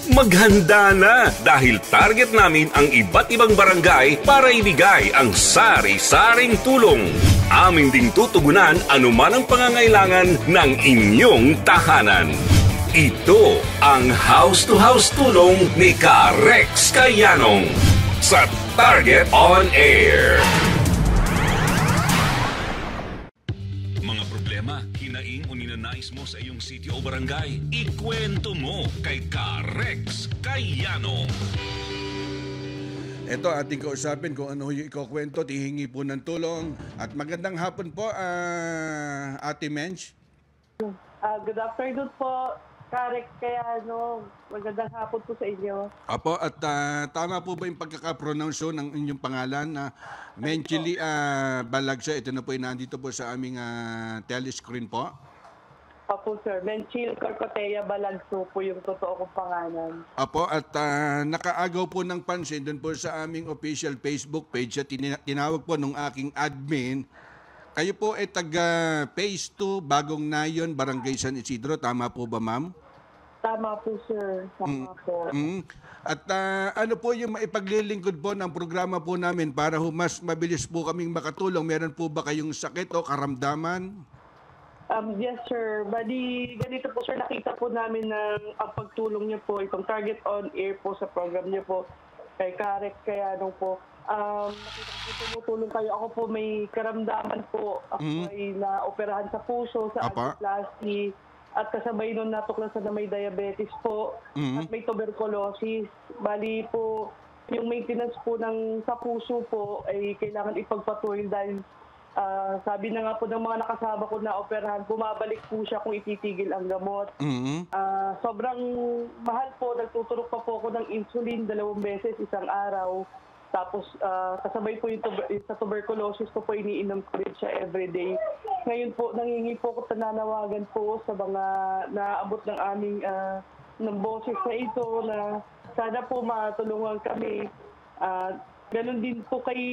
Maghanda na dahil target namin ang iba't ibang barangay para ibigay ang sari-saring tulong. Amin ding tutugunan anuman ang pangangailangan ng inyong tahanan. Ito ang house-to-house tulong ni Ka-Rex Kayanong sa Target On Air. Mga problema, hinaing o ninanais mo sa iyong city o barangay, ikwento mo kay Ka-Rex Kayanong. Ito ating kausapin kung ano yung ikukwento, tihingi po ng tulong. At magandang hapon po, Ate Mench. Good afternoon po, Ka-Rex Kayanong. Magandang hapon po sa inyo. Apo, at tama po ba yung pagkakapronounce ng inyong pangalan na Menchili Balagsa? Ito na po yung nandito po sa aming telescreen po. Apo sir, Menchil Corcotea Balagso po yung totoo kong pangalan. Apo, at nakaagaw po ng pansin doon po sa aming official Facebook page at tinawag po nung aking admin. Kayo po ay taga Phase 2, Bagong Nayon, Barangay San Isidro. Tama po ba, ma'am? Tama po sir, tama po. At ano po yung maipaglilingkod po ng programa po namin para mas mabilis po kaming makatulong? Meron po ba kayong sakit o karamdaman? Yes sir, bali ganito po sir, nakita po namin na ang pagtulong niyo po, itong Target On Air po sa program niyo po kay Ka-Rex Kayanong po. Nakita ko po tumutulong kayo. Ako po may karamdaman po. Ako ay naoperahan sa puso, sa angioplasty, at kasabay nun natuklasan na may diabetes po at may tuberculosis. Bali po, yung maintenance po sa puso po ay kailangan ipagpatuloy dahil sabi na nga po ng mga nakasama ko na operahan, bumabalik po siya kung ititigil ang gamot. Sobrang mahal po, nagtuturok pa po ako ng insulin 2 beses isang araw. Tapos kasabay po yung sa tuberculosis ko po iniinom ko rin siya everyday. Ngayon po, nangingi po ako nananawagan po sa mga naabot ng aming ng boses na ito na sana po matulungan kami. Ganon din po kay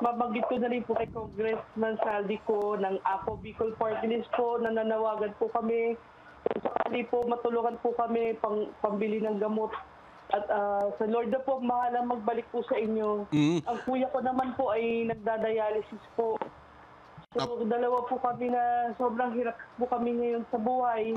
mabanggit ko na rin po kay Congressman Saldico ng Ako Bicol Party List po, nananawagan po kami. Kung sakali po matulungan po kami pambili ng gamot. At sa Lord na po, mahalang magbalik po sa inyo. Ang kuya ko naman po ay nagdadialysis po. So, dalawa po kami na sobrang hirap po kami ngayon sa buhay.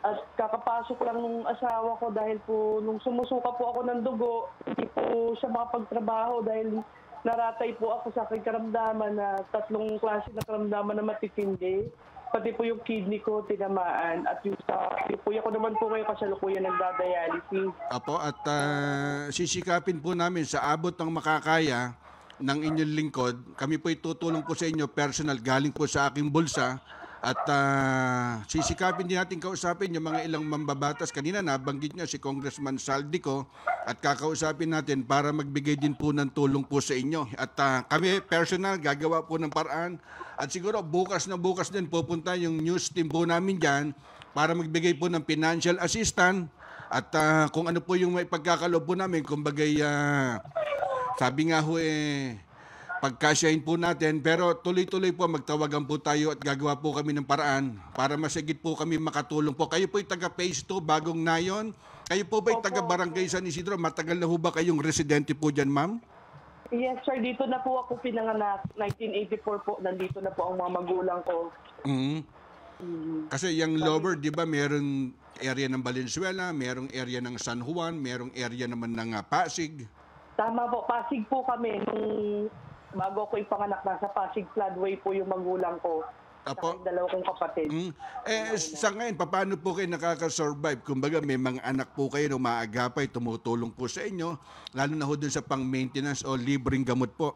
At kakapasok lang nung asawa ko dahil po nung sumusuka po ako ng dugo, hindi po siya makapagtrabaho dahil naratay po ako sa aking karamdaman na 3 klase na karamdaman na matitindi. Pati po yung kidney ko tinamaan at yung kuya ko naman po ngayon kasalukuyan nagdadialysis. Apo, at sisikapin po namin sa abot ng makakaya ng inyong lingkod. Kami po itutulong po sa inyo personal galing po sa aking bulsa. At sisikapin din natin kausapin yung mga ilang mambabatas. Kanina nabanggit niya si Congressman Saldico at kakausapin natin para magbigay din po ng tulong po sa inyo. At kami personal gagawa po ng paraan. At siguro bukas din pupunta yung news team po namin dyan para magbigay po ng financial assistance. At kung ano po yung may pagkakaloob po namin, kumbagay sabi nga ho pagkasyahin po natin, pero tuloy-tuloy po magtawagan po tayo at gagawa po kami ng paraan para masigit po kami makatulong po. Kayo po ay taga Phase 2, Bagong Nayon. Kayo po ba ay taga Barangay San Isidro? Matagal na ho ba kayong residente po dyan, ma'am? Yes sir, dito na po ako pinanganak. 1984 po, nandito na po ang mga magulang ko. Kasi yung lower, di ba, meron area ng Valenzuela, merong area ng San Juan, merong area naman ng Pasig. Tama po, Pasig po kami. Bago ako ipanganak, nasa Pasig Floodway po yung magulang ko. Apo? Dalawa kong kapatid. Sa ngayon, paano po kayo nakaka-survive? Kumbaga, may mga anak po kayo na umaagapay, tumutulong po sa inyo, lalo na ho dun sa pang-maintenance o libreng gamot po.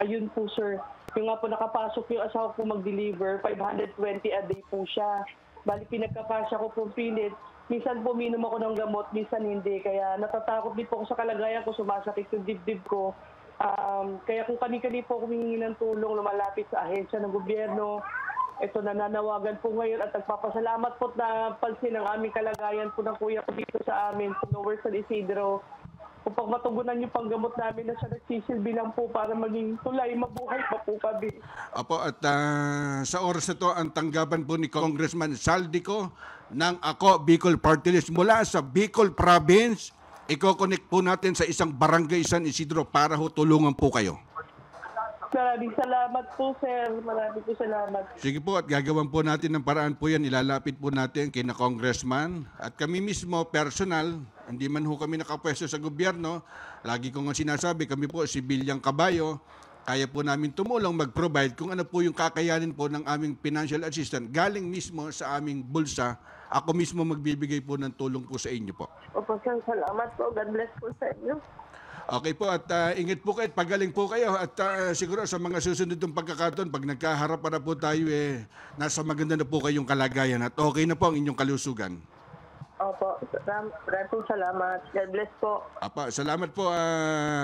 Ayun po, sir. Yung nga po nakapasok yung asawa ko mag-deliver, 520 a day po siya. Bali, pinagkapasya ko po pilit. Minsan po minom ako ng gamot, minsan hindi. Kaya natatakot din po ako sa kalagayan ko, sumasakit yung dibdib ko. Kaya kung kani-kani po humingi ng tulong, lumalapit sa ahensya ng gobyerno, ito nananawagan po ngayon at nagpapasalamat po na pansin ang aming kalagayan po ng kuya ko dito sa amin, sa Lower San Isidro. Kung pag matugunan yung panggamot namin na siya nagsisilbi lang po para maging tulay, mabuhay pa po kami. Apo, at sa oras na to, ang tanggapan po ni Congressman Saldico ng Ako Bicol Party List mula sa Bicol Province. Iko-connect po natin sa isang barangay San Isidro para ho tulungan po kayo. Maraming salamat po, sir. Maraming po salamat. Sige po, at gagawan po natin ng paraan po yan. Ilalapit po natin kina Congressman. At kami mismo, personal, hindi man ho kami nakapwesto sa gobyerno. Lagi ko nga sinasabi, kami po, sibilyang kabayo. Kaya po namin tumulong mag-provide kung ano po yung kakayanin po ng aming financial assistant. Galing mismo sa aming bulsa. Ako mismo magbibigay po ng tulong po sa inyo po. Opo, sir. Salamat po. God bless po sa inyo. Okay po, at ingat po kayo at pagaling po kayo at siguro sa mga susunod ng pagkakataon, pag nagkaharap na po tayo, nasa maganda na po kayong kalagayan at okay na po ang inyong kalusugan. Opo, maraming salamat. God bless po. Apa, salamat po,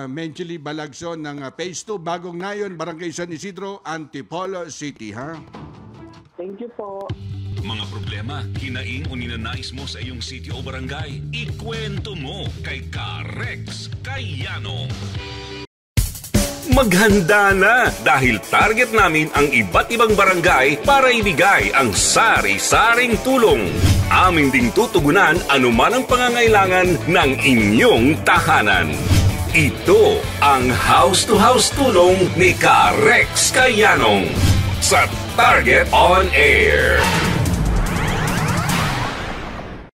Menchili Balagson ng Phase 2, Bagong Nayon, Barangay San Isidro, Antipolo City, ha? Thank you po. Mga problema, hinaing o ninanais mo sa iyong city o barangay, ikwento mo kay Ka-Rex Cayano. Maghanda na dahil target namin ang iba't ibang barangay para ibigay ang sari-saring tulong. Amin ding tutugunan anuman ang pangangailangan ng inyong tahanan. Ito ang house-to-house tulong ni Ka-Rex Cayano sa Target On Air.